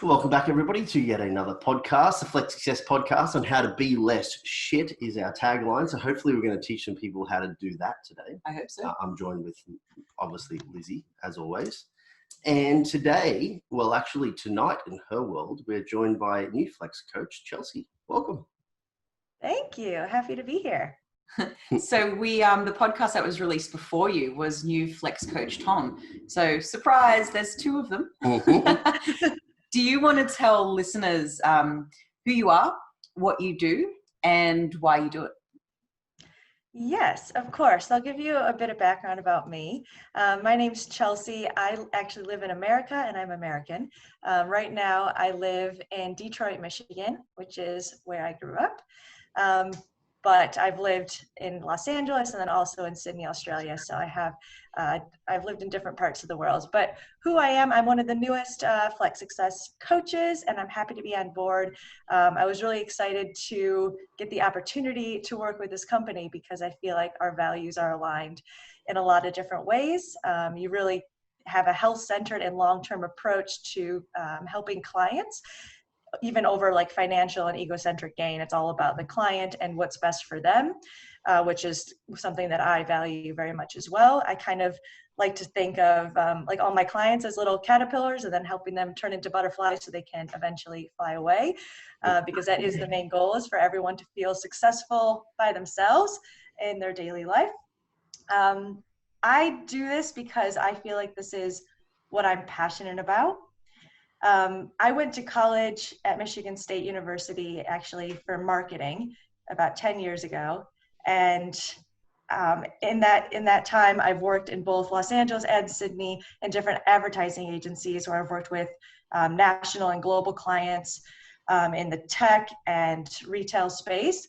Welcome back, everybody, to yet another podcast, the Flex Success podcast on how to be less shit is our tagline. So hopefully we're going to teach some people how to do that today. I hope so. I'm joined with, obviously, Lizzie, as always. And today, well, actually tonight in her world, we're joined by new Flex Coach Chelsea. Welcome. Thank you. Happy to be here. So the podcast that was released before you was new Flex Coach Tom. So surprise, there's two of them. Do you want to tell listeners who you are, what you do, and why you do it? Yes, of course. I'll give you a bit of background about me. My name's Chelsea. I actually live in America, and I'm American. Right now, I live in Detroit, Michigan, which is where I grew up. But I've lived in Los Angeles and then also in Sydney, Australia. So I've lived in different parts of the world. But who I am, I'm one of the newest Flex Success coaches, and I'm happy to be on board. I was really excited to get the opportunity to work with this company because I feel like our values are aligned in a lot of different ways. You really have a health-centered and long-term approach to helping clients. Even over like financial and egocentric gain, it's all about the client and what's best for them, which is something that I value very much as well. I kind of like to think of like all my clients as little caterpillars and then helping them turn into butterflies so they can eventually fly away, because that is the main goal, is for everyone to feel successful by themselves in their daily life. I do this because I feel like this is what I'm passionate about. I went to college at Michigan State University, actually, for marketing about 10 years ago. And in that time, I've worked in both Los Angeles and Sydney in different advertising agencies where I've worked with national and global clients in the tech and retail space.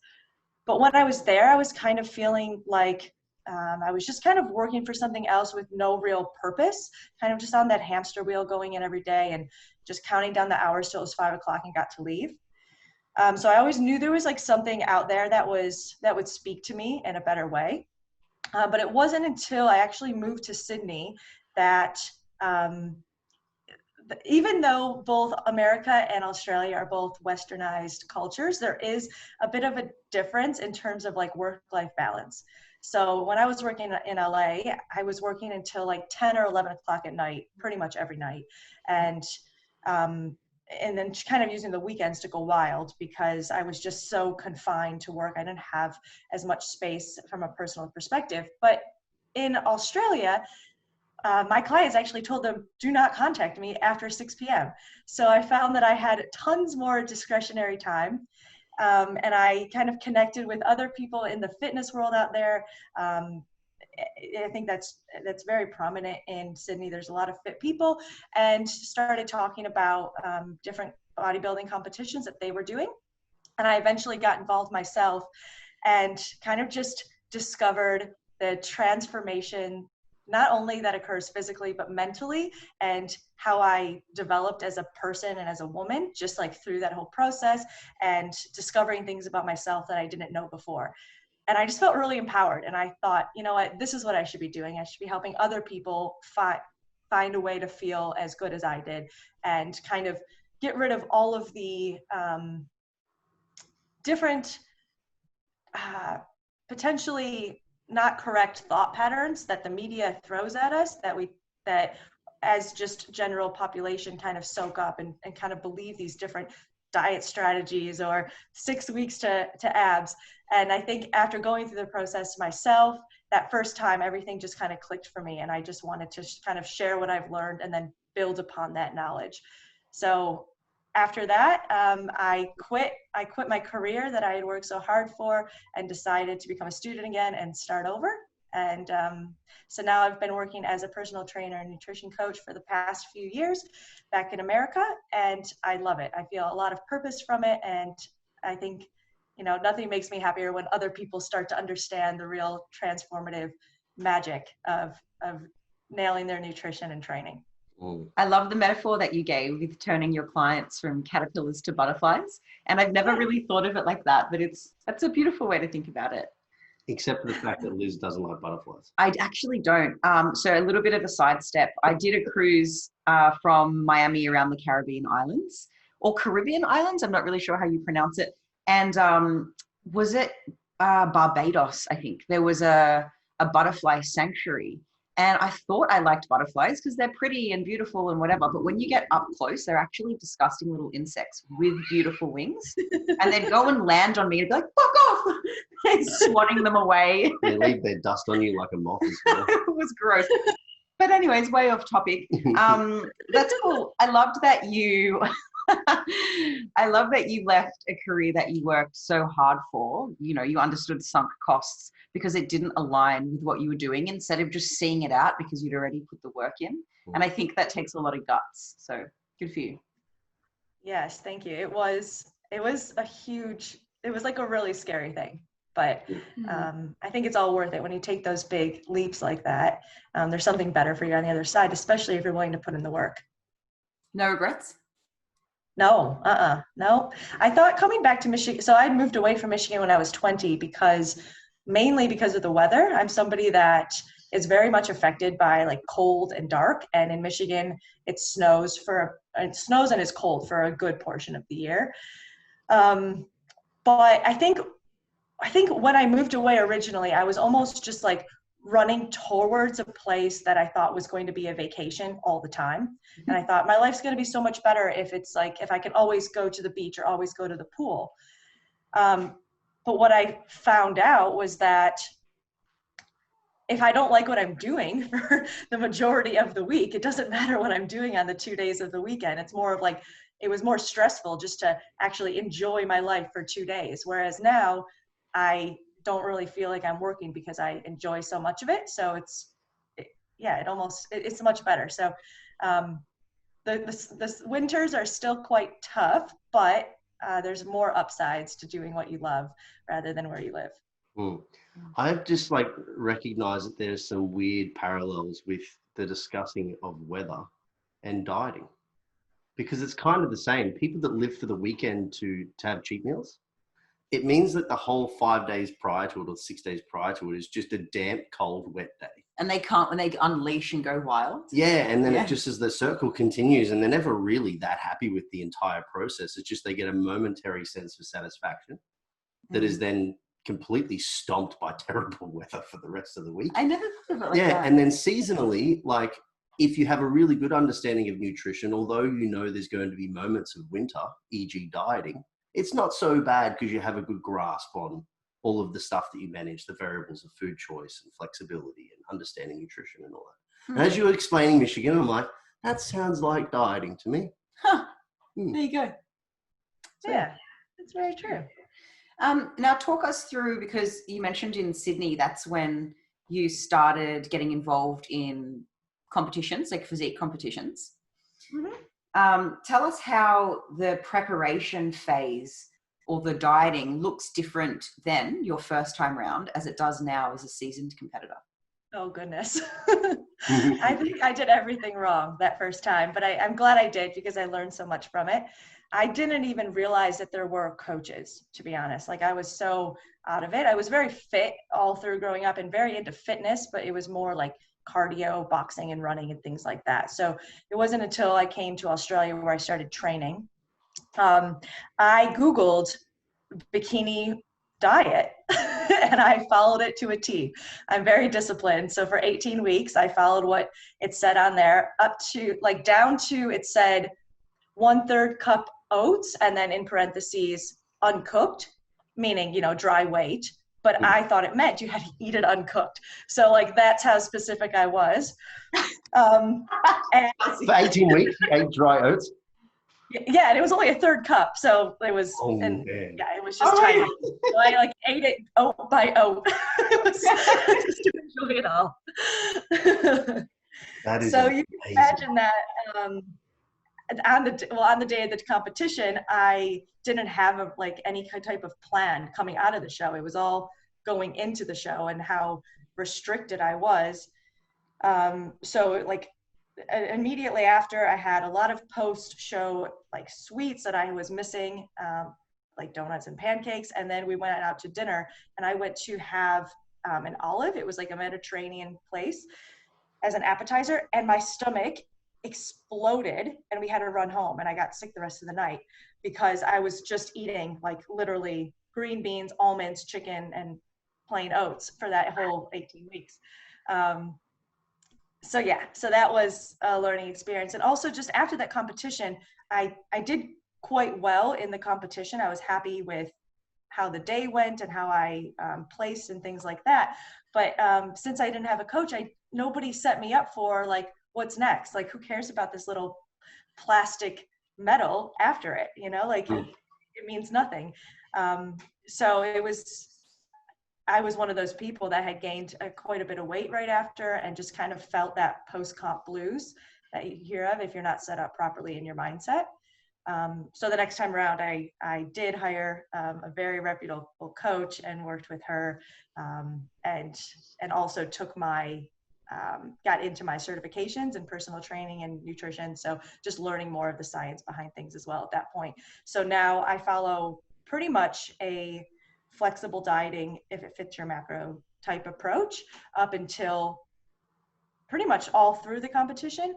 But when I was there, I was kind of feeling like I was just kind of working for something else with no real purpose, kind of just on that hamster wheel going in every day and just counting down the hours till it was 5 o'clock and got to leave. So I always knew there was like something out there that would speak to me in a better way. But it wasn't until I actually moved to Sydney that even though both America and Australia are both westernized cultures, there is a bit of a difference in terms of like work-life balance. So when I was working in LA, I was working until like 10 or 11 o'clock at night, pretty much every night. And then kind of using the weekends to go wild because I was just so confined to work. I didn't have as much space from a personal perspective. But in Australia, my clients actually told them, do not contact me after 6 p.m. So I found that I had tons more discretionary time. And I kind of connected with other people in the fitness world out there. I think that's very prominent in Sydney. There's a lot of fit people, and started talking about different bodybuilding competitions that they were doing. And I eventually got involved myself and kind of just discovered the transformation, not only that occurs physically, but mentally, and how I developed as a person and as a woman, just like through that whole process and discovering things about myself that I didn't know before. And I just felt really empowered. And I thought, you know what, this is what I should be doing. I should be helping other people find a way to feel as good as I did and kind of get rid of all of the different potentially not correct thought patterns that the media throws at us that as just general population kind of soak up and kind of believe these different diet strategies or 6 weeks to abs. And I think after going through the process myself, that first time, everything just kind of clicked for me. And I just wanted to kind of share what I've learned and then build upon that knowledge. So after that, I quit my career that I had worked so hard for and decided to become a student again and start over. And so now I've been working as a personal trainer and nutrition coach for the past few years back in America, and I love it. I feel a lot of purpose from it, and I think, you know, nothing makes me happier when other people start to understand the real transformative magic of nailing their nutrition and training. I love the metaphor that you gave with turning your clients from caterpillars to butterflies. And I've never really thought of it like that, but that's a beautiful way to think about it. Except for the fact that Liz doesn't like butterflies. I actually don't. So a little bit of a sidestep. I did a cruise from Miami around the Caribbean islands or Caribbean islands. I'm not really sure how you pronounce it. And was it Barbados? I think there was a butterfly sanctuary. And I thought I liked butterflies because they're pretty and beautiful and whatever. But when you get up close, they're actually disgusting little insects with beautiful wings. And they'd go and land on me and be like, fuck off, and swatting them away. They leave their dust on you like a moth as well. It was gross. But anyways, way off topic. That's cool. I loved that you left a career that you worked so hard for. You know, you understood sunk costs because it didn't align with what you were doing instead of just seeing it out because you'd already put the work in. And I think that takes a lot of guts. So good for you. Yes, thank you. It was like a really scary thing. But I think it's all worth it when you take those big leaps like that. There's something better for you on the other side, especially if you're willing to put in the work. No regrets? No, no. I thought coming back to Michigan, so I moved away from Michigan when I was 20 mainly because of the weather. I'm somebody that is very much affected by like cold and dark. And in Michigan, it snows and it's cold for a good portion of the year. But I think when I moved away originally, I was almost just like running towards a place that I thought was going to be a vacation all the time. And I thought my life's going to be so much better if it's like, if I can always go to the beach or always go to the pool. But what I found out was that if I don't like what I'm doing for the majority of the week, it doesn't matter what I'm doing on the 2 days of the weekend. It's more of like, it was more stressful just to actually enjoy my life for 2 days. Whereas now I don't really feel like I'm working because I enjoy so much of it. So it's much better. So the winters are still quite tough, but there's more upsides to doing what you love rather than where you live. I've just like recognized that there's some weird parallels with the discussing of weather and dieting, because it's kind of the same. People that live for the weekend to have cheat meals, it means that the whole 5 days prior to it or 6 days prior to it is just a damp, cold, wet day. And they can't, when they unleash and go wild. Yeah, and then it just as the circle continues, and they're never really that happy with the entire process. It's just they get a momentary sense of satisfaction that is then completely stomped by terrible weather for the rest of the week. I never thought of it like that. Yeah, and then seasonally, like if you have a really good understanding of nutrition, although you know there's going to be moments of winter, e.g. dieting, it's not so bad because you have a good grasp on all of the stuff that you manage, the variables of food choice and flexibility and understanding nutrition and all that. And as you were explaining Michigan, I'm like, that sounds like dieting to me. There you go. So, yeah, that's very true. Now talk us through, because you mentioned in Sydney, that's when you started getting involved in competitions, like physique competitions. Tell us how the preparation phase or the dieting looks different than your first time round as it does now as a seasoned competitor. Oh, goodness. I think I did everything wrong that first time, but I'm glad I did because I learned so much from it. I didn't even realize that there were coaches, to be honest. Like I was so out of it. I was very fit all through growing up and very into fitness, but it was more like cardio, boxing and running and things like that. So it wasn't until I came to Australia where I started training. I Googled bikini diet and I followed it to a T. I'm very disciplined. So for 18 weeks, I followed what it said on there down to it said 1/3 cup oats and then in parentheses uncooked, meaning, dry weight. But I thought it meant you had to eat it uncooked. So that's how specific I was. And for 18 weeks, you ate dry oats? Yeah, and it was only a 1/3 cup. So it was, it was just tiny. So I ate it oat by oat. It was just to enjoy it all. That is so amazing. You can imagine that on the day of the competition, I didn't have any type of plan coming out of the show. It was all going into the show and how restricted I was. Immediately after, I had a lot of post-show sweets that I was missing, like donuts and pancakes. And then we went out to dinner and I went to have an olive. It was like a Mediterranean place as an appetizer, and my stomach exploded and we had to run home, and I got sick the rest of the night because I was just eating like literally green beans, almonds, chicken, and plain oats for that whole 18 weeks. So that was a learning experience. And also just after that competition, I did quite well in the competition. I was happy with how the day went and how I placed and things like that. But since I didn't have a coach, nobody set me up for like, what's next? Like, who cares about this little plastic medal after it? You know, like it means nothing. So I was one of those people that had gained quite a bit of weight right after and just kind of felt that post-comp blues that you hear of if you're not set up properly in your mindset. So the next time around, I did hire a very reputable coach and worked with her, and also took got into my certifications in personal training and nutrition. So just learning more of the science behind things as well at that point. So now I follow pretty much a flexible dieting, if it fits your macro type approach, up until pretty much all through the competition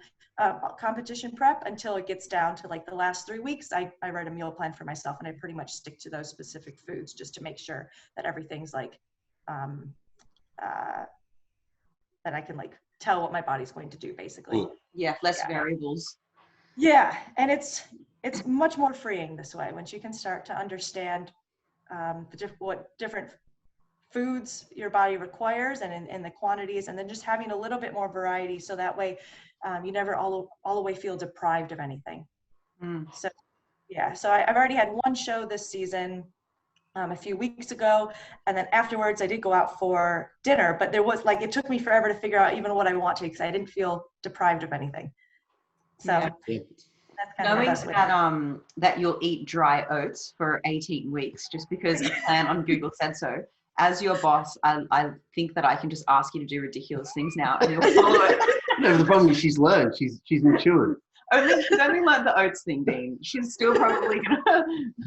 prep, until it gets down to like the last 3 weeks. I write a meal plan for myself, and I pretty much stick to those specific foods just to make sure that everything's like that I can like tell what my body's going to do, basically. Yeah, less variables. Yeah, and it's much more freeing this way once you can start to understand what different foods your body requires and the quantities, and then just having a little bit more variety, so that way you never all the way feel deprived of anything. So I've already had one show this season a few weeks ago, and then afterwards I did go out for dinner, but there was like, it took me forever to figure out even what I want to, because I didn't feel deprived of anything. So that's kind knowing of the best that you'll eat dry oats for 18 weeks just because a plan on Google said so. As your boss, I think that I can just ask you to do ridiculous things now and you'll follow it. No, the problem is she's learned. She's matured. She's only learned the oats thing, Dean. She's still probably going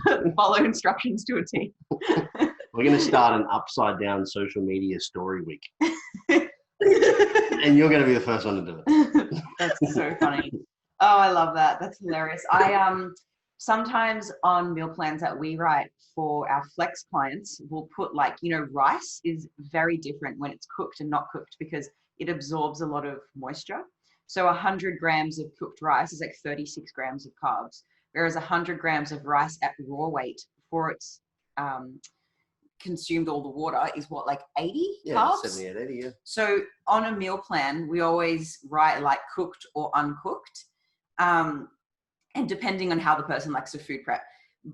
to follow instructions to a T. We're going to start an upside down social media story week. And you're going to be the first one to do it. That's so funny. Oh, I love that. That's hilarious. I sometimes on meal plans that we write for our Flex clients, we'll put like, rice is very different when it's cooked and not cooked because it absorbs a lot of moisture. So 100 grams of cooked rice is like 36 grams of carbs, whereas 100 grams of rice at raw weight before it's consumed all the water is what, like 80 carbs? 78, 80, yeah. So on a meal plan, we always write like cooked or uncooked, and depending on how the person likes to food prep.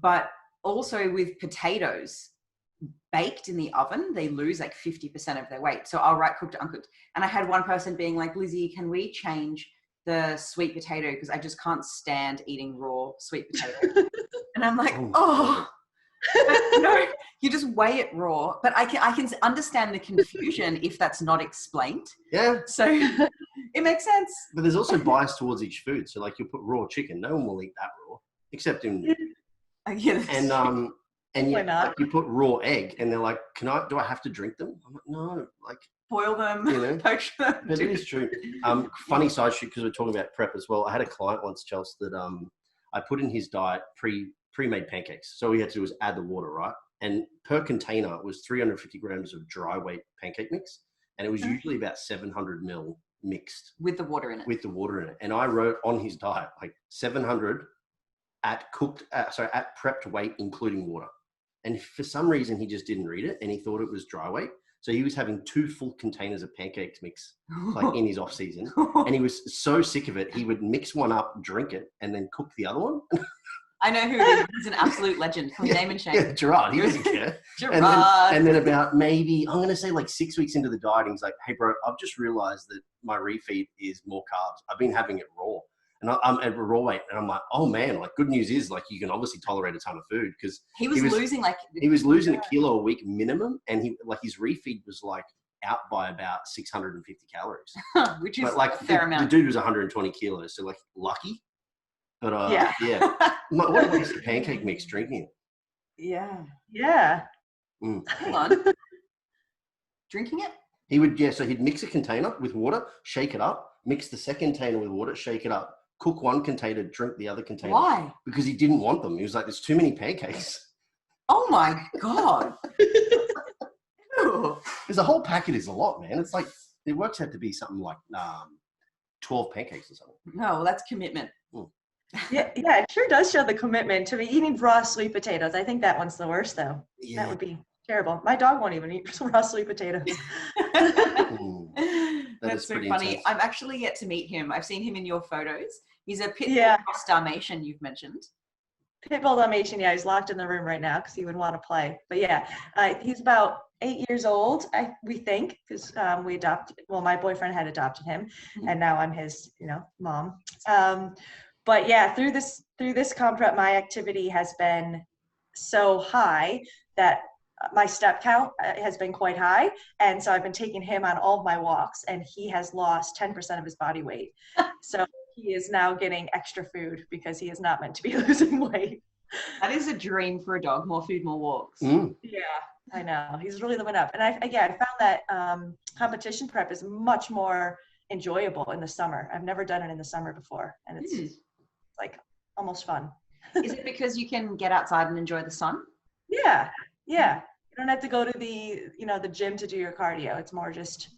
But also with potatoes, baked in the oven, they lose like 50% of their weight. So I'll write cooked or uncooked. And I had one person being like, Lizzie, can we change the sweet potato? Because I just can't stand eating raw sweet potato. And I'm like, no, you just weigh it raw. But I can understand the confusion if that's not explained. Yeah. So it makes sense. But there's also bias towards each food. So like you'll put raw chicken. No one will eat that raw, except in... And Why not? Like you put raw egg and they're like, do I have to drink them? I'm like, no, like boil them, poach them. But it is true. Funny side shoot, because we're talking about prep as well. I had a client once, Chelsea, that I put in his diet pre-made pancakes. So all he had to do was add the water, right? And per container was 350 grams of dry weight pancake mix. And it was usually about 700 mil mixed. With the water in it. And I wrote on his diet, like 700 at prepped weight, including water. And for some reason, he just didn't read it and he thought it was dry weight. So he was having 2 full containers of pancakes mix like in his off season. And he was so sick of it. He would mix one up, drink it, and then cook the other one. I know who it is. He's an absolute legend. Can we name and shame? Yeah, Gerard. He doesn't care. Gerard. And then about maybe, I'm going to say like 6 weeks into the dieting, he's like, hey, bro, I've just realized that my refeed is more carbs. I've been having it raw. And I'm at raw weight, and I'm like, oh man, like good news is like you can obviously tolerate a ton of food because he was losing a kilo a week minimum, and his refeed was like out by about 650 calories, which is like a fair amount. The dude was 120 kilos, so like lucky, but what a waste of pancake mix drinking it. Yeah. Hang on. Drinking it? He would, yeah. So he'd mix a container with water, shake it up, mix the second container with water, shake it up, cook one container, drink the other container. Why? Because he didn't want them. He was like, there's too many pancakes. Oh my God. Because the whole packet is a lot, man. It's like, it works out to be something like 12 pancakes or something. No, well, that's commitment. Yeah, it sure does show the commitment to be eating raw sweet potatoes. I think that one's the worst, though. Yeah. That would be terrible. My dog won't even eat raw sweet potatoes. That's so funny. Intense. I'm actually yet to meet him. I've seen him in your photos. He's a pit bull cross Dalmatian, you've mentioned. Pit bull Dalmatian, yeah, he's locked in the room right now because he would want to play. But yeah, he's about 8 years old, we think, because my boyfriend had adopted him, and now I'm his, mom. But yeah, through this comp prep, my activity has been so high that my step count has been quite high. And so I've been taking him on all of my walks, and he has lost 10% of his body weight. So he is now getting extra food because he is not meant to be losing weight. That is a dream for a dog. More food, more walks. Yeah, I know. He's really living up. And I found that competition prep is much more enjoyable in the summer. I've never done it in the summer before. And it's like almost fun. Is it because you can get outside and enjoy the sun? Yeah. You don't have to go to the gym to do your cardio. It's more just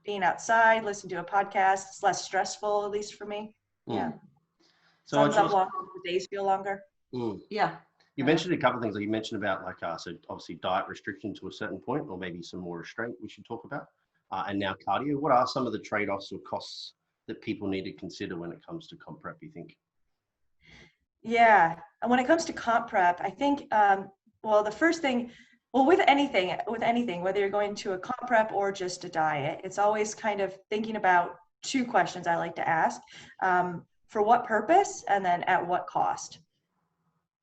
being outside, listening to a podcast. It's less stressful, at least for me. Yeah. So sun's up longer, the days feel longer. Yeah. You mentioned a couple of things. Like you mentioned about so obviously diet restriction to a certain point, or maybe some more restraint we should talk about. And now cardio. What are some of the trade-offs or costs that people need to consider when it comes to comp prep, you think? Yeah. And when it comes to comp prep, I think, the first thing, with anything, whether you're going to a comp prep or just a diet, it's always kind of thinking about two questions I like to ask. For what purpose, and then at what cost?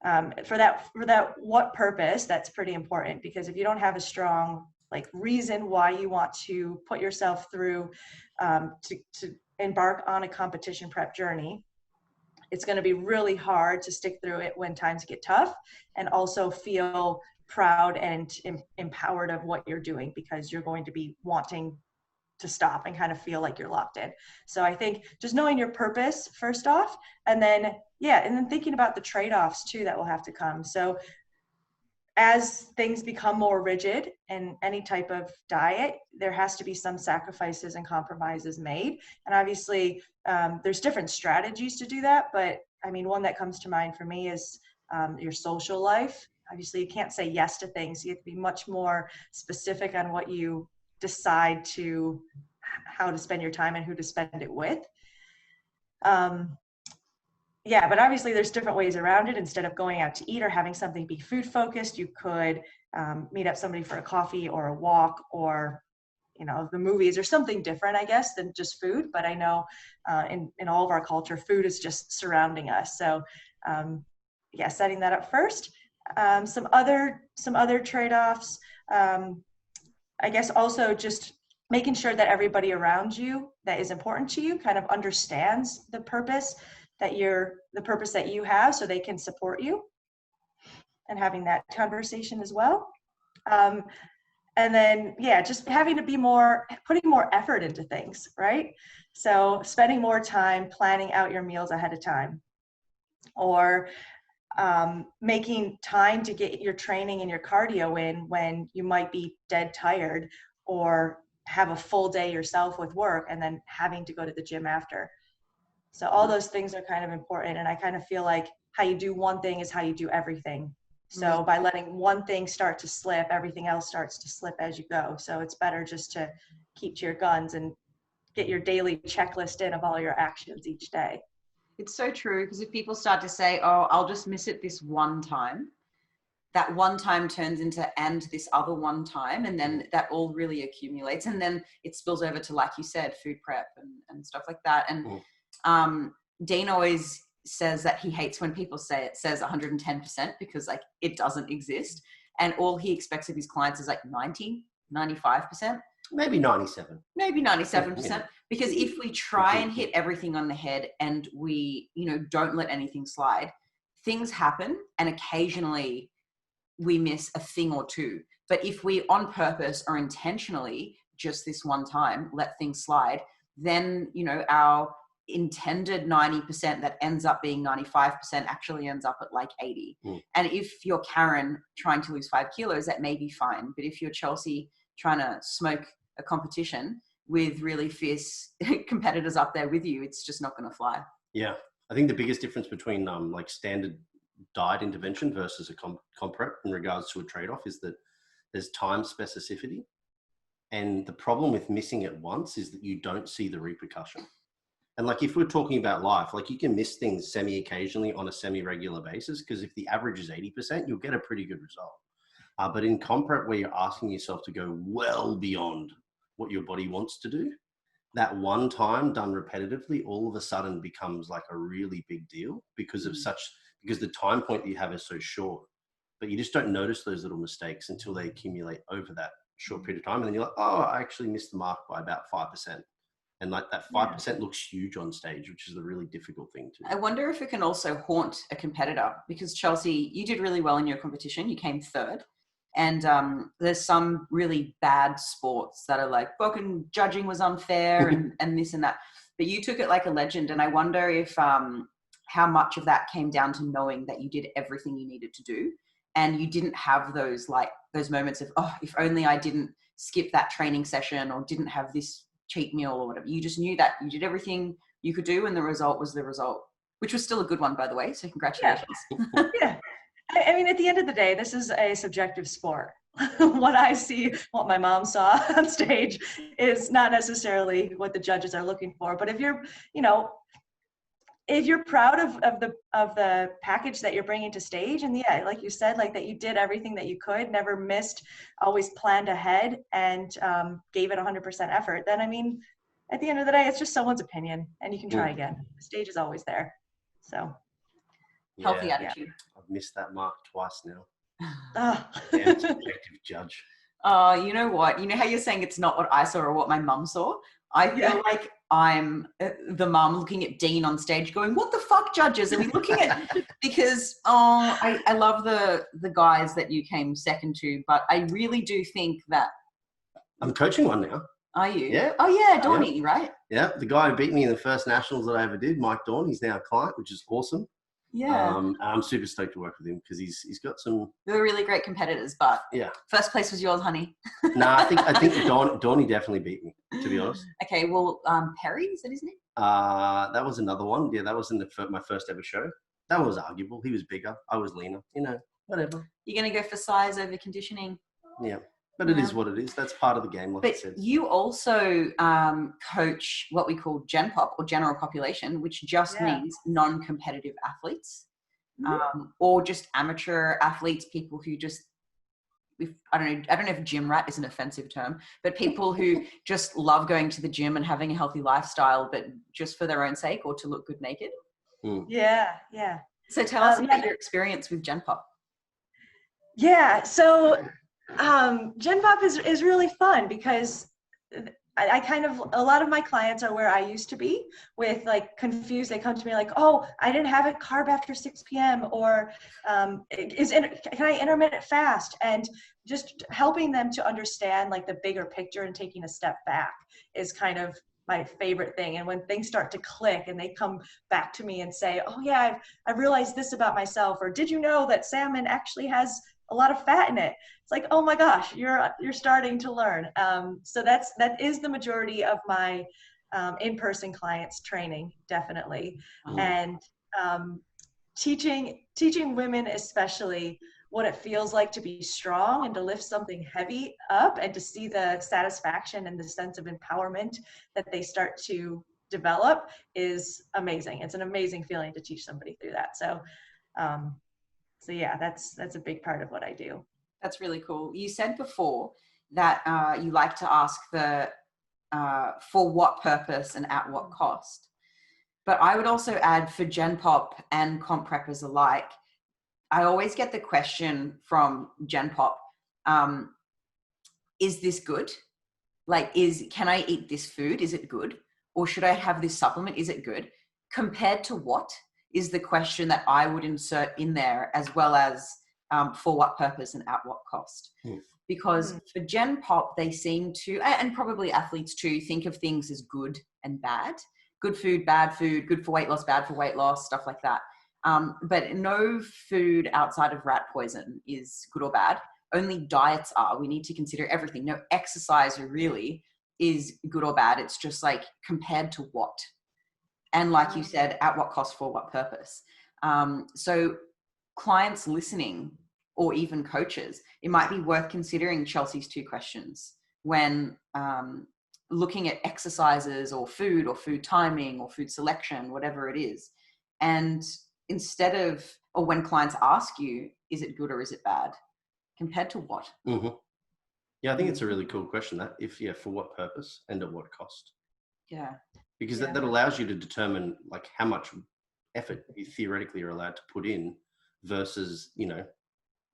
For that what purpose, that's pretty important, because if you don't have a strong reason why you want to put yourself through to embark on a competition prep journey, it's going to be really hard to stick through it when times get tough, and also feel proud and empowered of what you're doing, because you're going to be wanting to stop and kind of feel like you're locked in. So I think just knowing your purpose first off, and then thinking about the trade-offs too that will have to come. So as things become more rigid in any type of diet, there has to be some sacrifices and compromises made. And obviously there's different strategies to do that. But I mean, one that comes to mind for me is your social life. Obviously you can't say yes to things. You have to be much more specific on what you decide how to spend your time and who to spend it with. But obviously there's different ways around it. Instead of going out to eat or having something be food focused, you could meet up somebody for a coffee or a walk, or the movies, or something different, I guess, than just food. But I know in all of our culture, food is just surrounding us. So setting that up first. Some other trade-offs, I guess also just making sure that everybody around you that is important to you kind of understands the purpose that you have, so they can support you, and having that conversation as well. And then, just having to putting more effort into things, right? So spending more time planning out your meals ahead of time, or making time to get your training and your cardio in when you might be dead tired, or have a full day yourself with work and then having to go to the gym after. So all those things are kind of important. And I kind of feel like how you do one thing is how you do everything. So by letting one thing start to slip, everything else starts to slip as you go. So it's better just to keep to your guns and get your daily checklist in of all your actions each day. It's so true, because if people start to say, oh, I'll just miss it this one time, that one time turns into and this other one time, and then that all really accumulates, and then it spills over to, like you said, food prep and stuff like that. And Dean always says that he hates when people says 110%, because it doesn't exist, and all he expects of his clients is 90, 95%. Maybe 97. Maybe 97%. Because if we try and hit everything on the head, and we, don't let anything slide, things happen, and occasionally we miss a thing or two. But if we on purpose or intentionally just this one time let things slide, then, you know, our intended 90% that ends up being 95% actually ends up at like 80. And if you're Karen trying to lose 5 kilos, that may be fine. But if you're Chelsea trying to smoke a competition with really fierce competitors up there with you, it's just not going to fly. Yeah. I think the biggest difference between like standard diet intervention versus a comp prep in regards to a trade-off is that there's time specificity. And the problem with missing it once is that you don't see the repercussion. And like, if we're talking about life, like you can miss things semi-occasionally on a semi-regular basis, because if the average is 80%, you'll get a pretty good result. But in comp prep, where you're asking yourself to go well beyond what your body wants to do, that one time done repetitively, all of a sudden becomes like a really big deal because of because the time point that you have is so short. But you just don't notice those little mistakes until they accumulate over that short period of time. And then you're like, oh, I actually missed the mark by about 5%. And like that 5% looks huge on stage, which is a really difficult thing to do. I wonder if it can also haunt a competitor, because Chelsea, you did really well in your competition. You came third. And there's some really bad sports that are like, fucking judging was unfair and this and that. But you took it like a legend. And I wonder if how much of that came down to knowing that you did everything you needed to do. And you didn't have those moments of, oh, if only I didn't skip that training session or didn't have this cheat meal or whatever. You just knew that you did everything you could do and the result was the result, which was still a good one, by the way. So congratulations. Yeah. I mean, at the end of the day, this is a subjective sport. What I see, what my mom saw on stage is not necessarily what the judges are looking for. But if you're, you know, if you're proud of the package that you're bringing to stage, and yeah, like you said, like that you did everything that you could, never missed, always planned ahead, and gave it 100% effort, then I mean, at the end of the day, it's just someone's opinion, and you can try again. The stage is always there. So healthy attitude. I've missed that mark twice now. Damn, subjective judge. You know what? You know how you're saying it's not what I saw or what my mum saw? I feel like I'm the mum looking at Dean on stage going, what the fuck, judges? Are we looking at, because I love the guys that you came second to, but I really do think that. I'm coaching one now. Are you? Yeah. Oh yeah, Dorney, right? Yeah, the guy who beat me in the first nationals that I ever did, Mike Dawn, he's now a client, which is awesome. Yeah. I'm super stoked to work with him because he's got some. They were really great competitors, but first place was yours, honey. I think Dorney definitely beat me, to be honest. Okay, well, Perry, is that his name? That was another one. Yeah, that was in my first ever show. That one was arguable. He was bigger. I was leaner. You know, whatever. You're gonna go for size over conditioning. Yeah. But it is what it is. That's part of the game, like I said. But you also coach what we call Gen Pop, or general population, which just means non-competitive athletes, or just amateur athletes, people who just, I don't know if gym rat is an offensive term, but people who just love going to the gym and having a healthy lifestyle, but just for their own sake or to look good naked. Yeah. So tell us about your experience with Gen Pop. Yeah, so Gen Pop is really fun because I kind of, a lot of my clients are where I used to be with like confused. They come to me like, oh, I didn't have a carb after 6 p.m. or can I intermittent fast? And just helping them to understand like the bigger picture and taking a step back is kind of my favorite thing. And when things start to click and they come back to me and say, oh yeah, I've realized this about myself, or did you know that salmon actually has a lot of fat in it? It's like, oh my gosh, you're starting to learn. So that is the majority of my in-person clients training, definitely. And teaching women especially what it feels like to be strong and to lift something heavy up and to see the satisfaction and the sense of empowerment that they start to develop is amazing. It's an amazing feeling to teach somebody through that. So yeah, that's a big part of what I do. That's really cool. You said before that you like to ask for what purpose and at what cost. But I would also add, for Gen Pop and comp preppers alike, I always get the question from Gen Pop, is this good? Like, can I eat this food? Is it good? Or should I have this supplement? Is it good? Compared to what is the question that I would insert in there, as well as for what purpose and at what cost. Because for Gen Pop, they seem to, and probably athletes too, think of things as good and bad. Good food, bad food, good for weight loss, bad for weight loss, stuff like that. But no food outside of rat poison is good or bad. Only diets are. We need to consider everything. No exercise really is good or bad. It's just like compared to what. And like you said, at what cost, for what purpose. So clients listening, or even coaches, it might be worth considering Chelsea's 2 questions when looking at exercises or food timing or food selection, whatever it is. And instead of, or when clients ask you, is it good or is it bad? Compared to what? Yeah, I think it's a really cool question, that for what purpose and at what cost? Yeah. Because that allows you to determine like how much effort you theoretically are allowed to put in versus,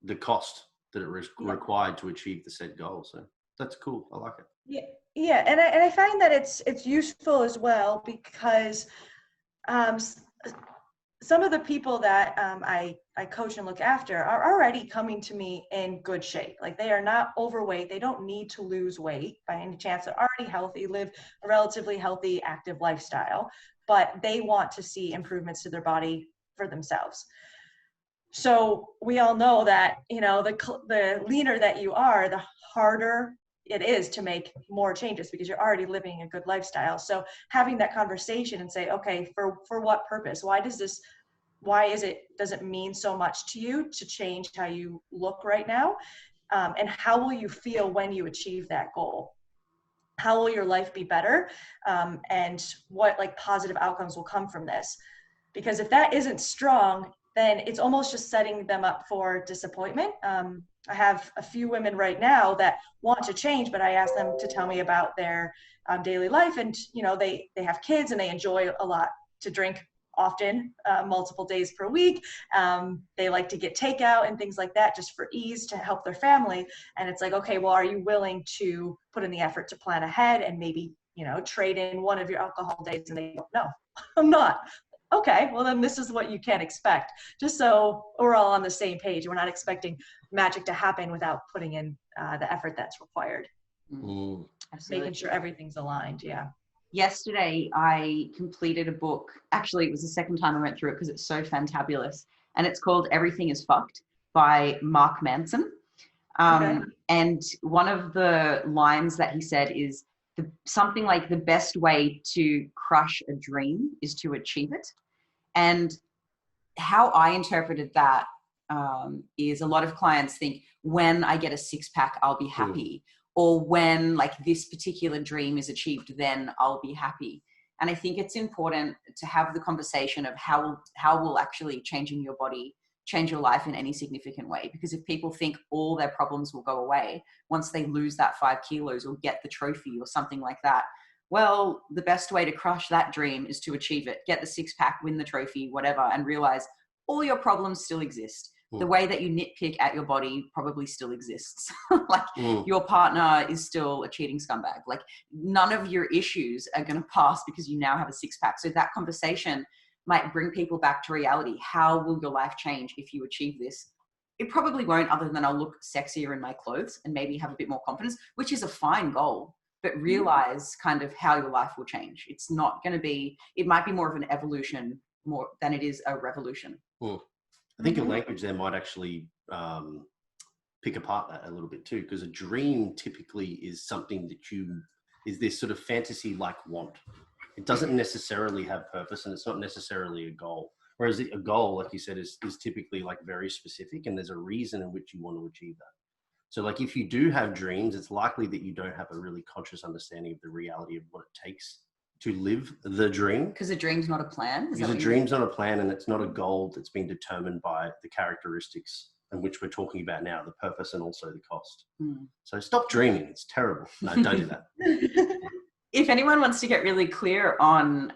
the cost that it required to achieve the said goal. So that's cool. I like it. Yeah, and I find that it's useful as well because some of the people that I coach and look after are already coming to me in good shape. Like they are not overweight. They don't need to lose weight by any chance. They're already healthy, live a relatively healthy, active lifestyle, but they want to see improvements to their body for themselves. So we all know that, the leaner that you are, the harder it is to make more changes because you're already living a good lifestyle. So having that conversation and say, okay, for what purpose? Does it mean so much to you to change how you look right now? And how will you feel when you achieve that goal? How will your life be better? And what positive outcomes will come from this? Because if that isn't strong, then it's almost just setting them up for disappointment. I have a few women right now that want to change, but I ask them to tell me about their daily life. And, they have kids and they enjoy a lot to drink often, multiple days per week. They like to get takeout and things like that just for ease to help their family. And it's like, okay, well, are you willing to put in the effort to plan ahead and maybe, trade in one of your alcohol days? And they go, no, I'm not. Okay, well then this is what you can expect, just so we're all on the same page. We're not expecting magic to happen without putting in the effort that's required. Making sure everything's aligned. Yeah. Yesterday, I completed a book. Actually, it was the second time I went through it because it's so fantabulous. And it's called Everything is Fucked by Mark Manson. And one of the lines that he said is something like the best way to crush a dream is to achieve it. And how I interpreted that is a lot of clients think when I get a 6-pack, I'll be happy. Or when this particular dream is achieved, then I'll be happy. And I think it's important to have the conversation of how will actually changing your body change your life in any significant way. Because if people think all their problems will go away once they lose that 5 kilos or get the trophy or something like that, well, the best way to crush that dream is to achieve it, get the 6-pack, win the trophy, whatever, and realize all your problems still exist. The way that you nitpick at your body probably still exists. Your partner is still a cheating scumbag. None of your issues are going to pass because you now have a 6-pack. So that conversation might bring people back to reality. How will your life change if you achieve this? It probably won't, other than I'll look sexier in my clothes and maybe have a bit more confidence, which is a fine goal. But realize kind of how your life will change. It's not going to be, it might be more of an evolution more than it is a revolution. I think your language there might actually pick apart that a little bit too, because a dream typically is something that is this sort of fantasy-like want. It doesn't necessarily have purpose, and it's not necessarily a goal. Whereas a goal, like you said, is typically very specific, and there's a reason in which you want to achieve that. So if you do have dreams, it's likely that you don't have a really conscious understanding of the reality of what it takes to live the dream. Because a dream's not a plan? Because a dream's not a plan, and it's not a goal that's been determined by the characteristics in which we're talking about now, the purpose and also the cost. So stop dreaming. It's terrible. No, don't do that. If anyone wants to get really clear on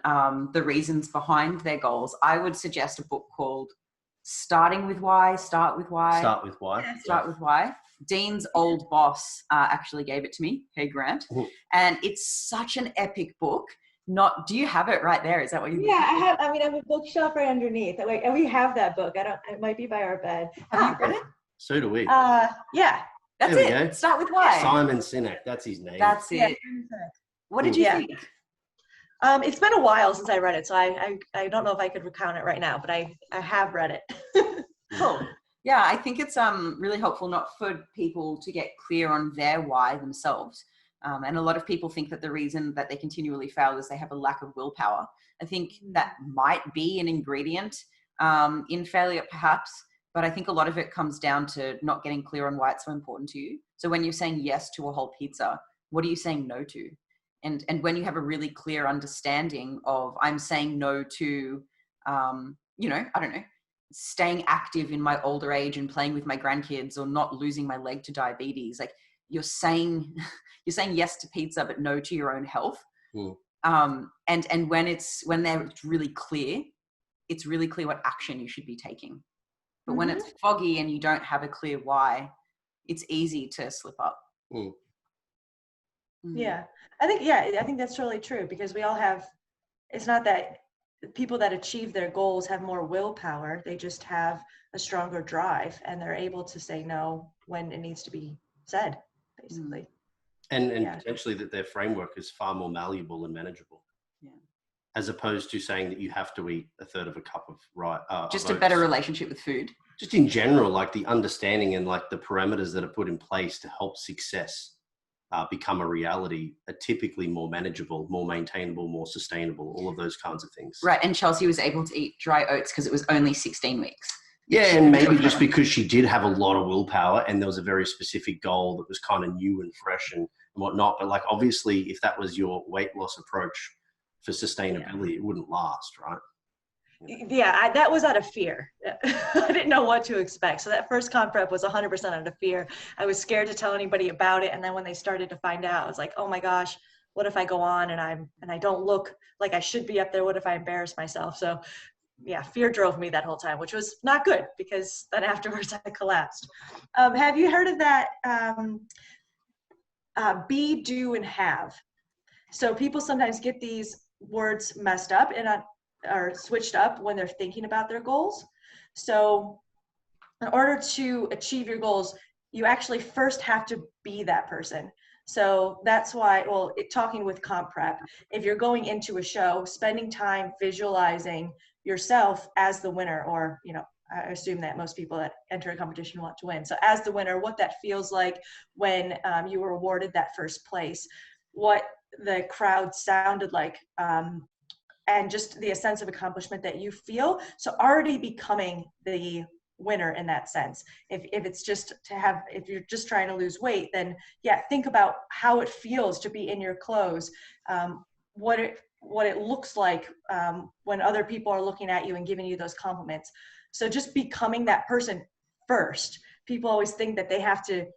the reasons behind their goals, I would suggest a book called Starting with Why, Start with Why. Start with Why. Start with Why. Dean's old boss actually gave it to me, Hey Grant. And it's such an epic book. Do you have it right there? Is that what you? Yeah, I have. I have a bookshelf right underneath. And we have that book. It might be by our bed. Have you read it? So do we. Yeah. That's There we it. go. Start with why. Simon Sinek, that's his name. That's it. Yeah. What did you Yeah. think? It's been a while since I read it, so I don't know if I could recount it right now, but I have read it. Cool. Yeah, I think it's really helpful not for people to get clear on their why themselves. And a lot of people think that the reason that they continually fail is they have a lack of willpower. I think that might be an ingredient in failure, perhaps, but I think a lot of it comes down to not getting clear on why it's so important to you. So when you're saying yes to a whole pizza, what are you saying no to? And when you have a really clear understanding of, I'm saying no to, I don't know, staying active in my older age and playing with my grandkids, or not losing my leg to diabetes. Like you're saying yes to pizza, but no to your own health. And when they're really clear, it's really clear what action you should be taking. But when it's foggy and you don't have a clear why, it's easy to slip up. Yeah, I think that's totally true, because we all have, it's not that people that achieve their goals have more willpower, they just have a stronger drive and they're able to say no when it needs to be said, basically. And potentially that their framework is far more malleable and manageable. Yeah. As opposed to saying that you have to eat a third of a cup of just of a better oats. relationship with food. Just in general, like the understanding and like the parameters that are put in place to help success become a reality are typically more manageable, more maintainable, more sustainable, all of those kinds of things. Right. And Chelsea was able to eat dry oats because it was only 16 weeks. Yeah, and maybe just because she did have a lot of willpower and there was a very specific goal that was kind of new and fresh and whatnot. But like, obviously, if that was your weight loss approach for sustainability, it wouldn't last, right? Yeah, that was out of fear. I didn't know what to expect. So that first comp prep was 100% out of fear. I was scared to tell anybody about it. And then when they started to find out, I was like, oh my gosh, what if I go on and I don't look like I should be up there? What if I embarrass myself? So yeah, fear drove me that whole time, which was not good, because then afterwards I collapsed. Have you heard of that be, do, and have? So people sometimes get these words messed up and are switched up when they're thinking about their goals. So in order to achieve your goals, you actually first have to be that person. So that's why, talking with comp prep, if you're going into a show, spending time visualizing yourself as the winner, or, I assume that most people that enter a competition want to win. So as the winner, what that feels like when you were awarded that first place, what the crowd sounded like, and just the sense of accomplishment that you feel. So already becoming the winner in that sense. If it's just if you're just trying to lose weight, then think about how it feels to be in your clothes, what it looks like when other people are looking at you and giving you those compliments. So just becoming that person first. People always think that they have to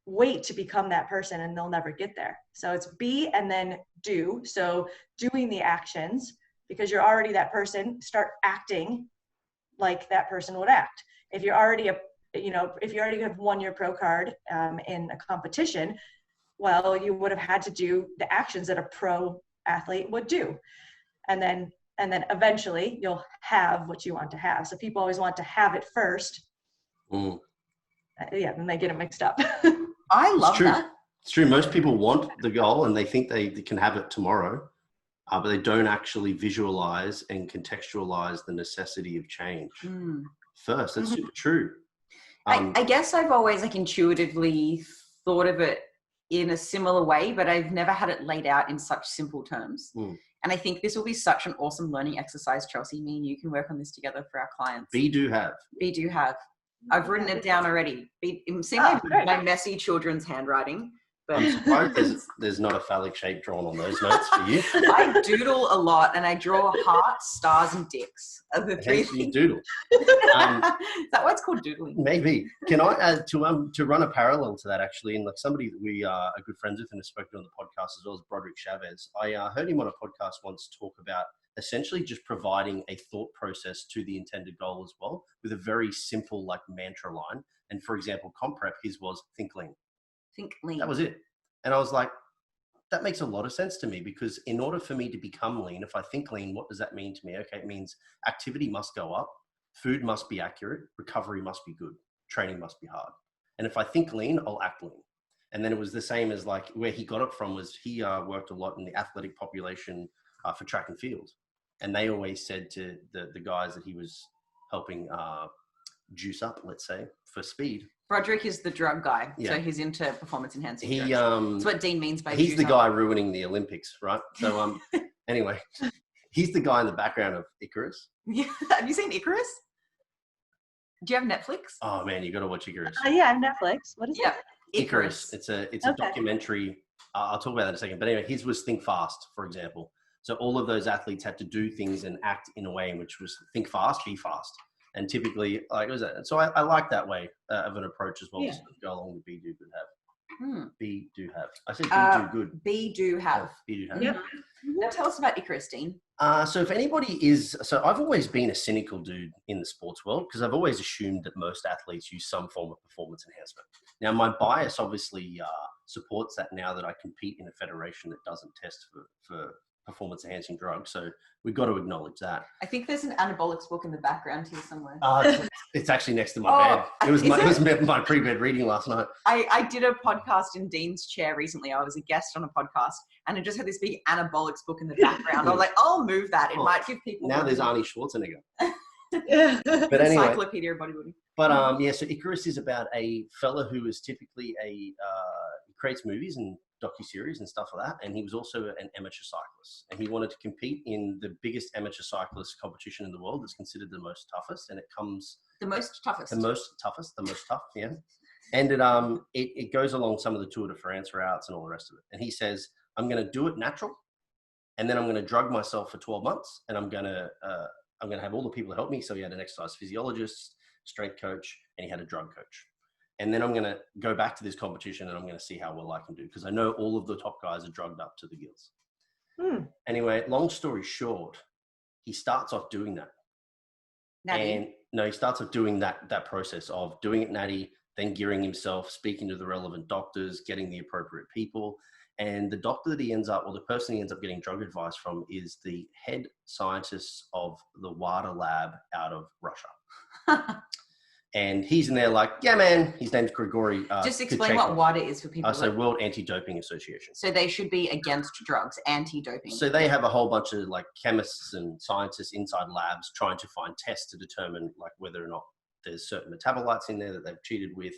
wait to become that person and they'll never get there. So it's be and then do. So doing the actions, because you're already that person, start acting like that person would act. If you're already if you already have won your pro card in a competition, well, you would have had to do the actions that a pro athlete would do. And then eventually you'll have what you want to have. So people always want to have it first. Then they get it mixed up. I love that. It's true. Most people want the goal and they think they can have it tomorrow. But they don't actually visualize and contextualize the necessity of change first. That's super true. I guess I've always intuitively thought of it in a similar way, but I've never had it laid out in such simple terms. And I think this will be such an awesome learning exercise, Chelsea. Me and you can work on this together for our clients. Be, do, have. Be, do, have. I've written it down already. See my messy children's handwriting. But I'm surprised there's not a phallic shape drawn on those notes for you. I doodle a lot and I draw hearts, stars, and dicks. Are the three things. You doodle. Is that why it's called doodling? Maybe. Can I add to run a parallel to that, actually, and somebody that we are good friends with and have spoken on the podcast, as well as Broderick Chavez. I heard him on a podcast once talk about essentially just providing a thought process to the intended goal as well, with a very simple mantra line. And for example, comp prep, his was think lean. Think lean. That was it. And I was like, that makes a lot of sense to me, because in order for me to become lean, if I think lean, what does that mean to me? Okay, it means activity must go up, food must be accurate, recovery must be good. training must be hard. And if I think lean, I'll act lean. And then it was the same as like where he got it from was he worked a lot in the athletic population for track and field. And they always said to the guys that he was helping juice up, let's say, for speed. Broderick is the drug guy, so he's into performance enhancing drugs. That's what Dean means by he's juice the up. guy ruining the Olympics, right? So anyway, he's the guy in the background of Icarus. Yeah. Have you seen Icarus? Do you have Netflix? Oh man, you got to watch Icarus. Yeah, I have Netflix. What is it? Icarus. It's a documentary. I'll talk about that in a second. But anyway, his was Think Fast, for example. So all of those athletes had to do things and act in a way in which was think fast, be fast. And typically, like, was that? So I like that way of an approach as well. To go along with be, do, good, have. Be, do, have. I said be, do, good. Be, do, have. Be, do, have. Yep. Now tell us about Icarus, Dean. So if anybody is, so I've always been a cynical dude in the sports world because I've always assumed that most athletes use some form of performance enhancement. Now my bias obviously supports that now that I compete in a federation that doesn't test for performance enhancing drugs. So we've got to acknowledge that. I think there's an anabolics book in the background here somewhere. It's actually next to my bed. It was my pre-bed reading last night. I did a podcast in Dean's chair recently. I was a guest on a podcast and it just had this big anabolics book in the background. I was like, I'll move that. It might give people... Now there's Arnie Schwarzenegger. But anyway. Encyclopedia of bodybuilding. But so Icarus is about a fella who is typically he creates movies and docuseries and stuff like that. And he was also an amateur cyclist. And he wanted to compete in the biggest amateur cyclist competition in the world that's considered the most toughest. And it comes... The most toughest, yeah. And it goes along some of the Tour de France routes and all the rest of it. And he says, I'm going to do it natural. And then I'm going to drug myself for 12 months. And I'm going to have all the people help me. So he had an exercise physiologist, strength coach, and he had a drug coach. And then I'm going to go back to this competition and I'm going to see how well I can do because I know all of the top guys are drugged up to the gills. Anyway, long story short, he starts off doing that. Natty. And no, he starts off doing that process of doing it natty, then gearing himself, speaking to the relevant doctors, getting the appropriate people. And the doctor that he ends up, or the person he ends up getting drug advice from is the head scientist of the WADA lab out of Russia. And he's in there like, yeah, man, his name's Grigory. Just explain what WADA is for people. So World Anti-Doping Association. So they should be against drugs, anti-doping. So they have a whole bunch of like chemists and scientists inside labs trying to find tests to determine like whether or not there's certain metabolites in there that they've cheated with,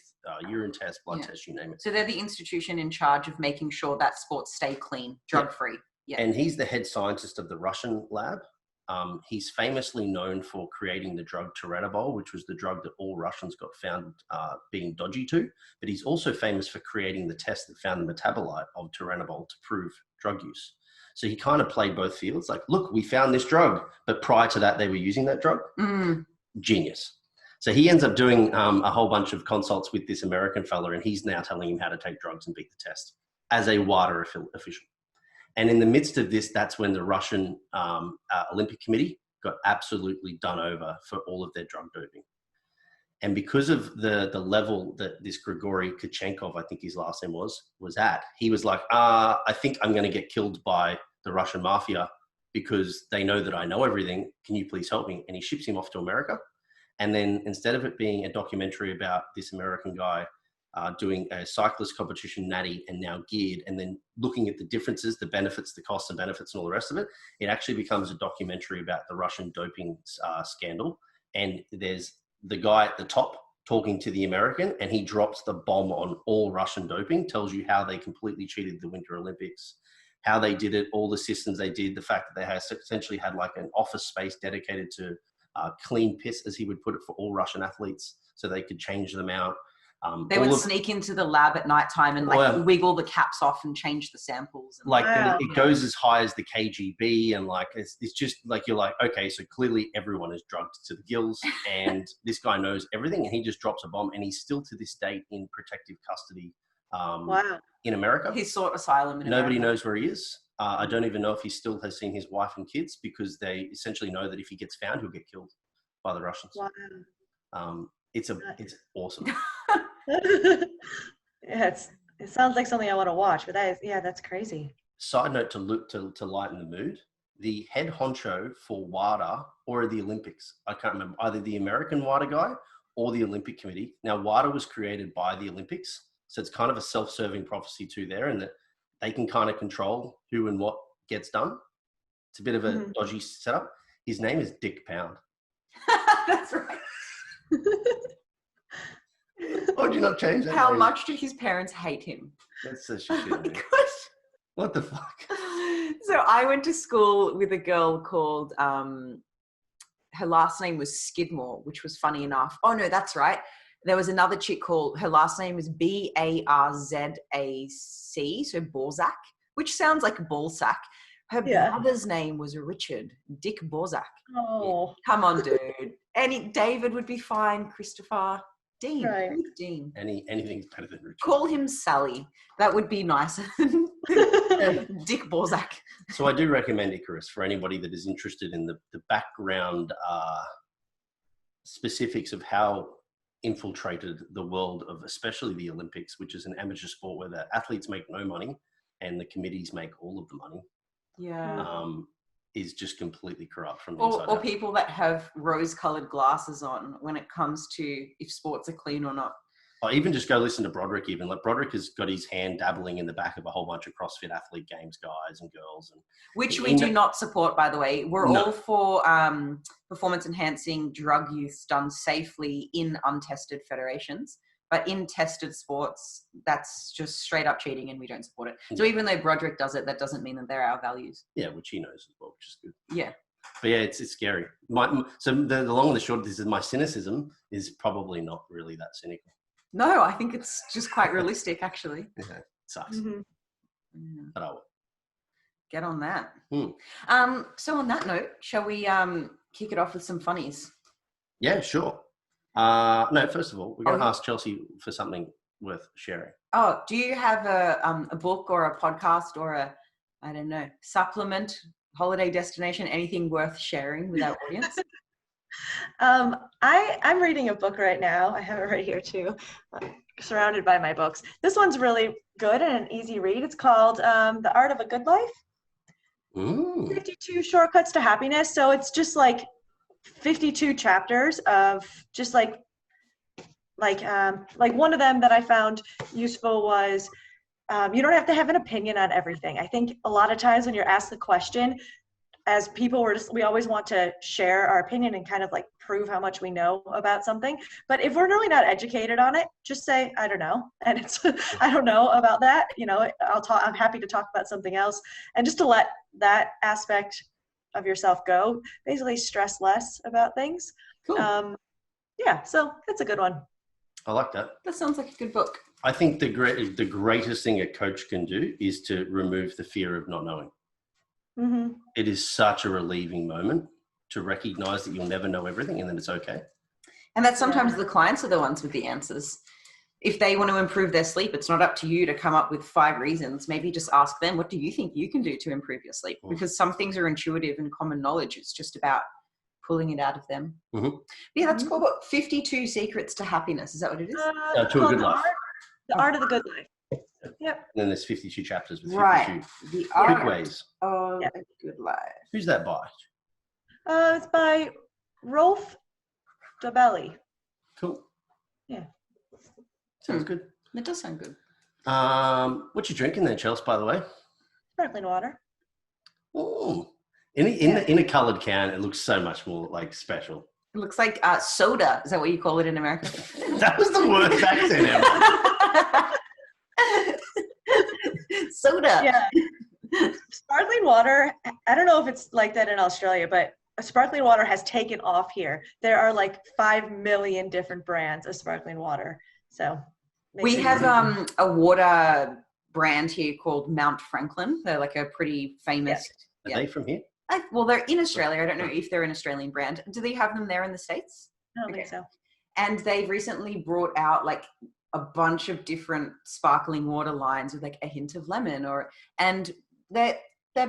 urine tests, blood tests, you name it. So they're the institution in charge of making sure that sports stay clean, drug-free. Yeah. And he's the head scientist of the Russian lab. He's famously known for creating the drug Turinabol, which was the drug that all Russians got found being dodgy to. But he's also famous for creating the test that found the metabolite of Turinabol to prove drug use. So he kind of played both fields. Like, look, we found this drug, but prior to that, they were using that drug. Genius. So he ends up doing a whole bunch of consults with this American fella, and he's now telling him how to take drugs and beat the test as a WADA official. And in the midst of this, that's when the Russian Olympic Committee got absolutely done over for all of their drug doping. And because of the level that this Grigory Kachenkov, I think his last name was at, he was like, I think I'm going to get killed by the Russian mafia because they know that I know everything. Can you please help me? And he ships him off to America. And then instead of it being a documentary about this American guy doing a cyclist competition natty and now geared and then looking at the differences, the benefits, the costs and benefits and all the rest of it, it actually becomes a documentary about the Russian doping scandal. And there's the guy at the top talking to the American and he drops the bomb on all Russian doping, tells you how they completely cheated the Winter Olympics, how they did it, all the systems they did, the fact that they essentially had like an office space dedicated to clean piss, as he would put it, for all Russian athletes so they could change them out. They would sneak into the lab at nighttime and wiggle the caps off and change the samples. And it goes as high as the KGB and like, it's just like, you're like, okay, so clearly everyone is drugged to the gills and this guy knows everything and he just drops a bomb and he's still to this date in protective custody in America. He sought asylum in Nobody America. knows where he is. I don't even know if he still has seen his wife and kids because they essentially know that if he gets found, he'll get killed by the Russians. Wow. It's awesome. It sounds like something I want to watch, but that's crazy. Side note to lighten the mood, the head honcho for WADA or the Olympics, I can't remember, either the American WADA guy or the Olympic Committee. Now, WADA was created by the Olympics, so it's kind of a self-serving prophecy too there, and that they can kind of control who and what gets done. It's a bit of a dodgy setup. His name is Dick Pound. That's right. Why would you not change that? How name? much do his parents hate him? That's such a shit name. What the fuck? So I went to school with a girl called, her last name was Skidmore, which was funny enough. Oh no, that's right. There was another chick called, her last name is Barzac, so Borzak, which sounds like ballsack. Her brother's name was Richard, Dick Borzak. Oh. Come on, dude. David would be fine. Christopher. Dean. Right. Dean. Anything's better than Richard. Call him Sally. That would be nicer. Dick Borzak. So I do recommend Icarus for anybody that is interested in the background specifics of how infiltrated the world of especially the Olympics, which is an amateur sport where the athletes make no money and the committees make all of the money. Yeah. Is just completely corrupt from the inside Or out. people that have rose-colored glasses on when it comes to if sports are clean or not. Or even just go listen to Broderick even. Like Broderick has got his hand dabbling in the back of a whole bunch of CrossFit Athlete Games guys and girls. Which we do not support, by the way. We're all for performance-enhancing drug use done safely in untested federations. But in tested sports, that's just straight up cheating and we don't support it. So even though Broderick does it, that doesn't mean that they're our values. Yeah, which he knows as well, which is good. Yeah. But yeah, it's scary. So the long and the short of this is my cynicism is probably not really that cynical. No, I think it's just quite realistic, actually. Yeah, it sucks. Mm-hmm. But I will. Get on that. So on that note, shall we kick it off with some funnies? Yeah, sure. No, first of all, we're going to ask Chelsea for something worth sharing. Oh, do you have a book or a podcast or a, I don't know, supplement, holiday destination, anything worth sharing with our audience? I'm reading a book right now. I have it right here too, surrounded by my books. This one's really good and an easy read. It's called The Art of a Good Life. Ooh. 52 Shortcuts to Happiness. So it's just like 52 chapters of just like one of them that I found useful was you don't have to have an opinion on everything. I think a lot of times when you're asked the question, as people we always want to share our opinion and kind of like prove how much we know about something. But if we're really not educated on it, just say, I don't know. And it's, I don't know about that. You know, I'm happy to talk about something else. And just to let that aspect of yourself go, basically stress less about things. Cool. Yeah, so that's a good one. I like that. That sounds like a good book. I think the greatest thing a coach can do is to remove the fear of not knowing. Mm-hmm. It is such a relieving moment to recognize that you'll never know everything and then it's okay. And that sometimes the clients are the ones with the answers. If they want to improve their sleep, it's not up to you to come up with 5 reasons. Maybe just ask them, what do you think you can do to improve your sleep? Because some things are intuitive and common knowledge. It's just about pulling it out of them. Mm-hmm. Yeah, that's cool. But 52 Secrets to Happiness. Is that what it is? To a good life. The Art of the Good Life. Yep. And then there's 52 chapters with 52 right. The quick Art ways. of a Good Life. Who's that by? It's by Rolf Dobelli. Cool. Yeah. Sounds good. That does sound good. What you drinking there, Chelsea, by the way? Sparkling water. Oh, in a coloured can, it looks so much more like special. It looks like soda. Is that what you call it in America? That was the worst accent ever. Soda. Yeah. Sparkling water, I don't know if it's like that in Australia, but sparkling water has taken off here. There are like 5 million different brands of sparkling water. So we have a water brand here called Mount Franklin. They're like a pretty famous. Are they from here? Well, they're in Australia. I don't know if they're an Australian brand. Do they have them there in the States? I don't think so. And they've recently brought out like a bunch of different sparkling water lines with like a hint of lemon and they're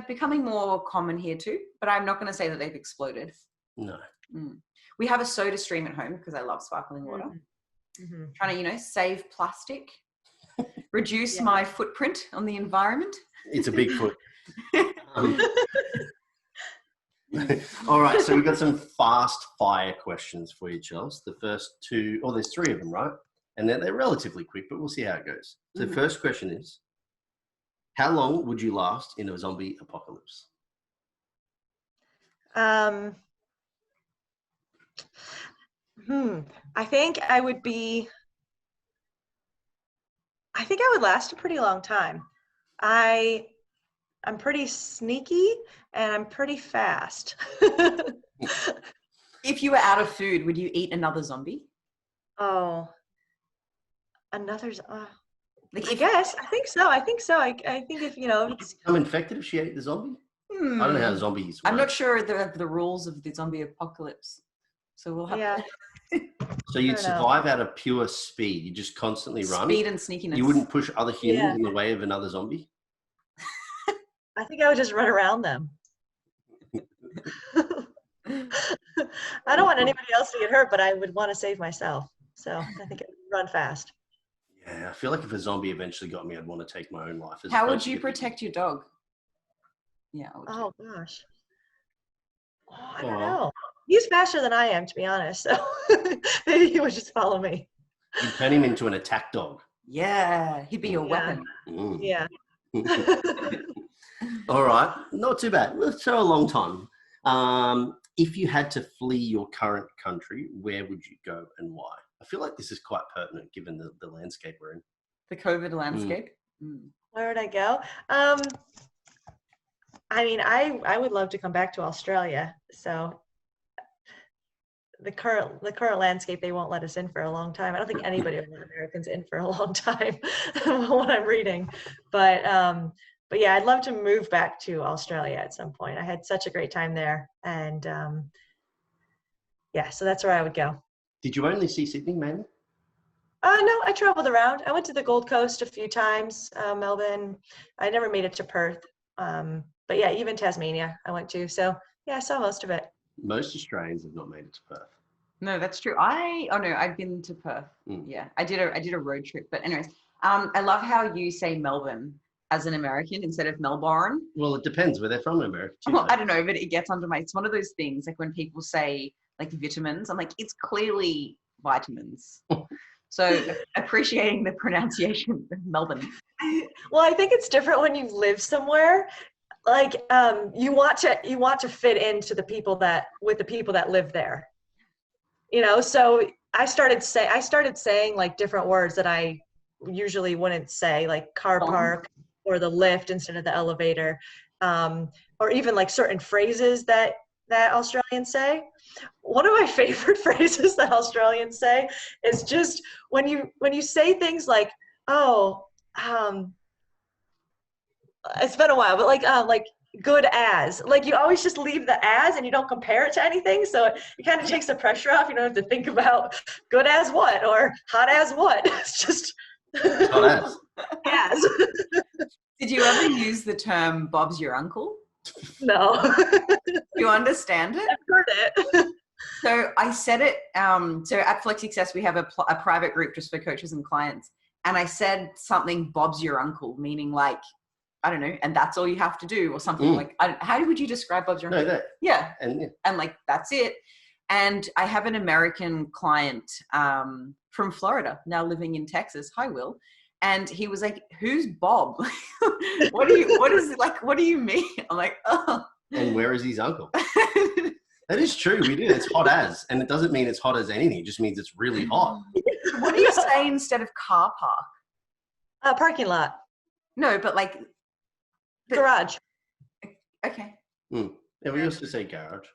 becoming more common here too, but I'm not going to say that they've exploded. No. We have a soda stream at home because I love sparkling water. Mm-hmm. Trying to, save plastic, reduce my footprint on the environment. It's a big foot. All right, so we've got some fast fire questions for you, Chelsea. The first two, there's three of them, right? And they're relatively quick, but we'll see how it goes. So the first question is, how long would you last in a zombie apocalypse? I think I would last a pretty long time. I'm pretty sneaky and I'm pretty fast. If you were out of food, would you eat another zombie? Oh, another. I guess. I think so. I think if it's. I'm infected if she ate the zombie. I don't know how zombies work. I'm not sure of the rules of the zombie apocalypse, so we'll have to. So you'd survive out of pure speed. You just constantly run. Speed and sneakiness. You wouldn't push other humans in the way of another zombie? I think I would just run around them. I don't want anybody else to get hurt, but I would want to save myself. So I think I'd run fast. Yeah, I feel like if a zombie eventually got me, I'd want to take my own life. How would you protect your dog? Yeah. Oh, gosh. I don't know. He's faster than I am, to be honest. So maybe he would just follow me. You'd turn him into an attack dog. Yeah, he'd be your weapon. Yeah. All right, not too bad. Let's go a long time. If you had to flee your current country, where would you go and why? I feel like this is quite pertinent given the landscape we're in. The COVID landscape? Where would I go? I mean, I would love to come back to Australia. So the current landscape, they won't let us in for a long time. I don't think anybody will let Americans in for a long time, what I'm reading. But yeah, I'd love to move back to Australia at some point. I had such a great time there. And so that's where I would go. Did you only see Sydney, mainly? No, I traveled around. I went to the Gold Coast a few times, Melbourne. I never made it to Perth. But yeah, even Tasmania I went to. So yeah, I saw most of it. Most Australians have not made it to Perth. No, that's true. I've been to Perth. Yeah, I did a road trip. But anyways, I love how you say Melbourne as an American instead of Melbourne. Well, it depends where they're from in America too. I don't know, but it gets under it's one of those things like when people say like vitamins, I'm like, it's clearly vitamins. So appreciating the pronunciation of Melbourne. Well, I think it's different when you live somewhere. Like you want to fit into the people that live there. So I started saying like different words that I usually wouldn't say, like car park or the lift instead of the elevator, or even like certain phrases that Australians say. One of my favorite phrases that Australians say is just when you say things like, it's been a while, but like good as, like you always just leave the as and you don't compare it to anything. So it kind of takes the pressure off. You don't have to think about good as what or hot as what. It's just hot as. Did you ever use the term Bob's your uncle? No. You understand it? I've heard it. So I said it, so at Flex Success, we have a private group just for coaches and clients. And I said something, Bob's your uncle, meaning like, I don't know, and that's all you have to do or something like, how would you describe Bob's your uncle? No, that. Yeah. And like, that's it. And I have an American client from Florida now living in Texas. Hi, Will. And he was like, who's Bob? What do you mean? I'm like, oh. And where is his uncle? That is true. We do. It's hot as, and it doesn't mean it's hot as anything. It just means it's really hot. What do you say instead of car park? Parking lot. No, but like. Garage. Okay. Yeah, we used to say garage.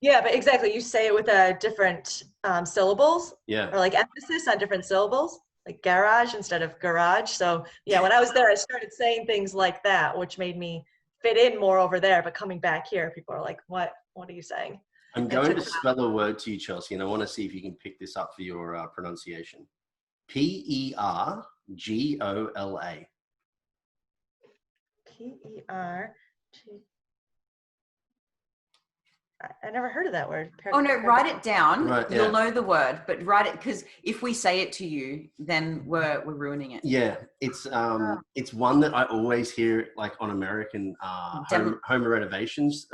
Yeah, but exactly. You say it with different syllables. Yeah. Or like emphasis on different syllables, like garage instead of garage. So yeah, when I was there, I started saying things like that, which made me fit in more over there. But coming back here, people are like, what are you saying? I'm going to spell a word to you, Chelsea, and I want to see if you can pick this up for your pronunciation. Pergola. Perg. I never heard of that word. Oh no, write it down. Right, You'll know the word, but write it, because if we say it to you, then we're ruining it. Yeah, it's one that I always hear like on American home renovations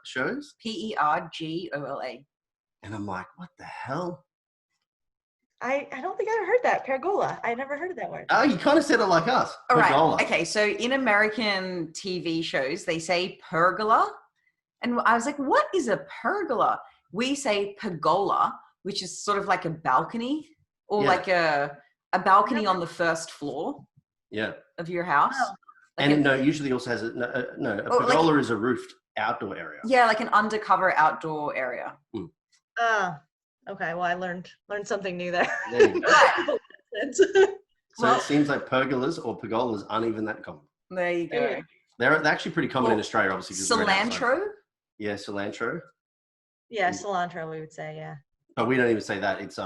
shows. Pergola. And I'm like, what the hell? I don't think I ever heard that. Pergola. I never heard of that word. Oh, you kind of said it like us. All Pergola. right. Okay, so in American TV shows, they say pergola. And I was like, what is a pergola? We say pergola, which is sort of like a balcony, or like a balcony on the first floor of your house. Oh. Like and usually also has a pergola is a roofed outdoor area. Yeah, like an undercover outdoor area. Okay. Well, I learned something new there. There you go. Well, it seems like pergolas or pergolas aren't even that common. There you go. They're actually pretty common in Australia, obviously. Cilantro? Yeah, cilantro. Yeah, cilantro, we would say, yeah. But we don't even say that. It's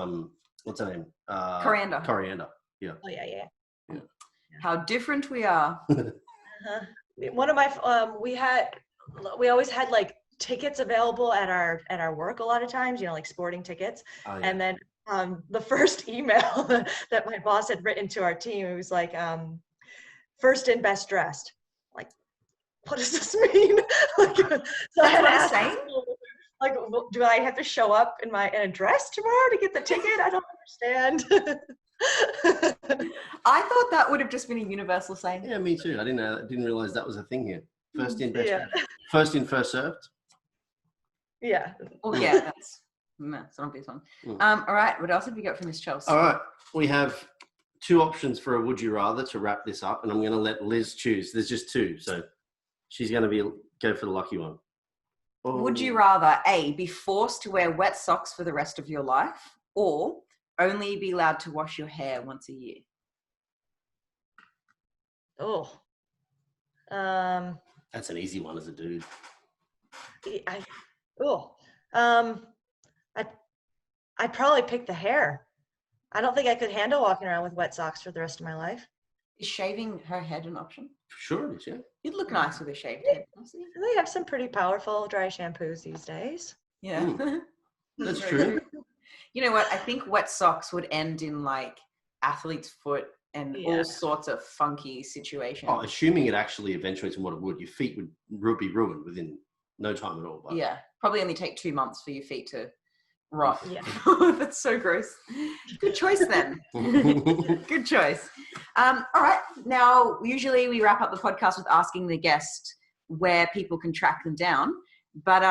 what's her name? Coriander. Coriander. Yeah. Oh yeah. How different we are. One of my we always had like tickets available at our work a lot of times, like sporting tickets. Oh, yeah. And then the first email that my boss had written to our team, it was like first in, best dressed. Like, what does this mean? So I had asked, like, do I have to show up in a dress tomorrow to get the ticket? I don't understand. I thought that would have just been a universal saying. Yeah, me too. I didn't realize that was a thing here. First in, best dressed. First in, first served. Yeah. Oh yeah, that's an obvious one. All right, what else have you got for Miss Chelsea? All right, we have two options for a would you rather to wrap this up, and I'm going to let Liz choose. There's just two, so she's going to go for the lucky one. Oh. Would you rather A, be forced to wear wet socks for the rest of your life, or only be allowed to wash your hair once a year? Oh. That's an easy one as a dude. I'd probably pick the hair. I don't think I could handle walking around with wet socks for the rest of my life. Is shaving her head an option? Sure it is, yeah. You'd look nice with a shaved head. They have some pretty powerful dry shampoos these days. Yeah. That's true. You know what? I think wet socks would end in like athlete's foot and all sorts of funky situations. Oh, assuming it actually eventuates in what it would, your feet would be ruined within no time at all. But. Yeah, probably only take 2 months for your feet to rot. Yeah. That's so gross. Good choice then. Good choice. All right. Now, usually we wrap up the podcast with asking the guest where people can track them down. But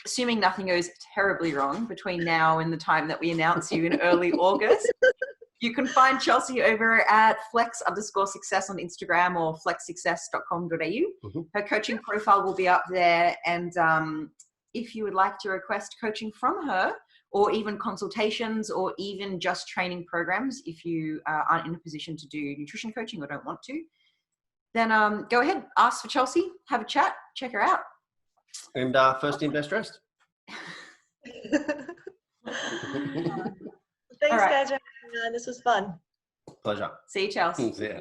assuming nothing goes terribly wrong between now and the time that we announce you in early August, you can find Chelsea over at flex_success on Instagram or flexsuccess.com.au. Mm-hmm. Her coaching profile will be up there. And if you would like to request coaching from her, or even consultations, or even just training programs, if you aren't in a position to do nutrition coaching or don't want to, then go ahead, ask for Chelsea, have a chat, check her out. And first in, best dressed. Thanks, guys. This was fun. Pleasure. See you, Chelsea. See ya.